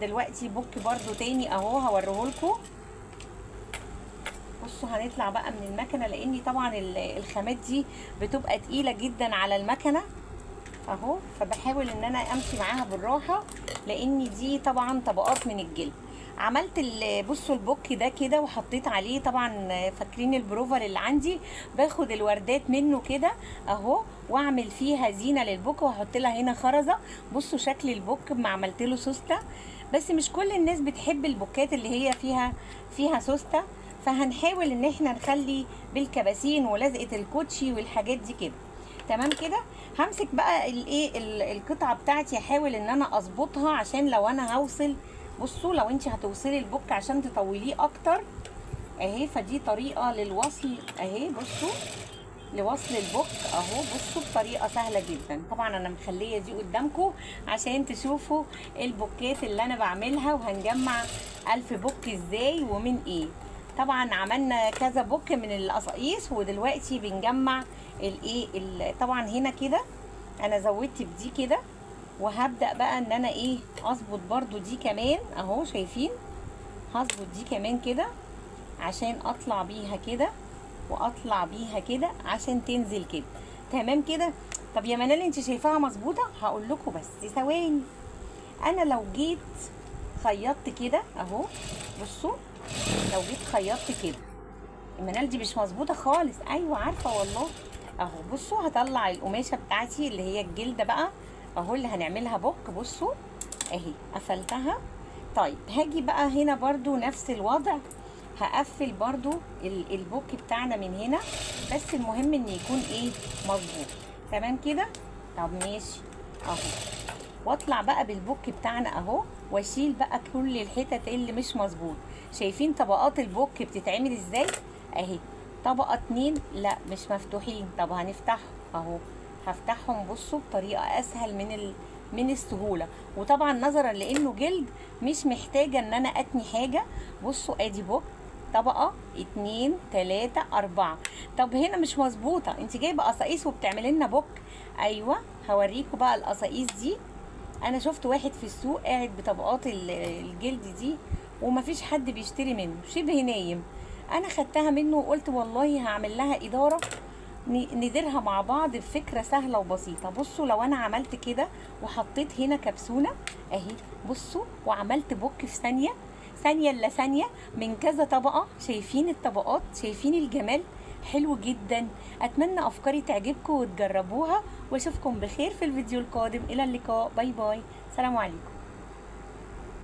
دلوقتي بوك برضو تاني اهو هوريهولكوا. بصوا هنطلع بقى من المكنه، لاني طبعا الخامات دي بتبقى تقيله جدا على المكنه اهو، فبحاول ان انا امشي معاها بالراحه، لان دي طبعا طبقات من الجلد. عملت بصوا البوك ده كده، وحطيت عليه طبعا فاكرين البروفر اللي عندي، باخد الوردات منه كده اهو، واعمل فيها زينه للبوك، واحط لها هنا خرزه. بصوا شكل البوك ما عملت له سوسته، بس مش كل الناس بتحب البوكات اللي هي فيها سوسته، فهنحاول ان احنا نخلي بالكباسين ولزقه الكوتشي والحاجات دي كده. تمام كده. همسك بقى الايه القطعه بتاعتي، احاول ان انا اظبطها عشان لو انا هوصل. بصوا لو انت هتوصلي البوك عشان تطوليه اكتر اهي، فدي طريقه للوصل اهي. بصوا لوصل البوك اهو، بصوا بطريقه سهله جدا. طبعا انا مخليه دي قدامكم عشان تشوفوا البوكات اللي انا بعملها، وهنجمع 1000 بوك ازاي ومن ايه. طبعا عملنا كذا بوك من القصاقيس، ودلوقتي بنجمع الايه طبعا هنا كده انا زودت بدي كده، وهبدا بقى ان انا ايه اظبط برضو دي كمان اهو. شايفين هظبط دي كمان كده عشان اطلع بيها كده، واطلع بيها كده عشان تنزل كده. تمام كده. طب يا منال انت شايفاها مظبوطه؟ هقول لكم بس ثواني. انا لو جيت خيطت كده اهو، بصوا لو جيت خيطت كده، المنال دي مش مظبوطه خالص. ايوه عارفه والله اهو. بصوا هطلع القماشه بتاعتي اللي هي الجلده بقى اهو، اللي هنعملها بوك. بصوا اهي قفلتها. طيب هاجي بقى هنا برضو نفس الوضع، هقفل برضو البوك بتاعنا من هنا، بس المهم ان يكون ايه مظبوط. تمام كده. طب ماشي اهو، واطلع بقى بالبوك بتاعنا اهو، واشيل بقى كل الحتت اللي مش مظبوط. شايفين طبقات البوك بتتعمل ازاي اهي؟ طبقه 2 لا مش مفتوحين. طب هنفتحهم اهو، هفتحهم بصوا بطريقه اسهل من السهوله. وطبعا نظرا لانه جلد مش محتاجه ان انا اتني حاجه. بصوا ادي بوك طبقه 2 3 4. طب هنا مش مظبوطه، انت جايبه قصاقيس وبتعملي لنا بوك. ايوه هوريكم بقى القصاقيس دي. انا شفت واحد في السوق قاعد بطبقات الجلد دي ومفيش حد بيشتري منه، شبه نايم. انا خدتها منه وقلت والله هعمل لها اداره نديرها مع بعض بفكره سهله وبسيطه. بصوا لو انا عملت كده وحطيت هنا كبسونه اهي، بصوا وعملت بوك في ثانيه الا ثانيه من كذا طبقه. شايفين الطبقات؟ شايفين الجمال؟ حلو جدا. اتمنى افكاري تعجبكم وتجربوها، واشوفكم بخير في الفيديو القادم. الى اللقاء، باي باي، سلام عليكم.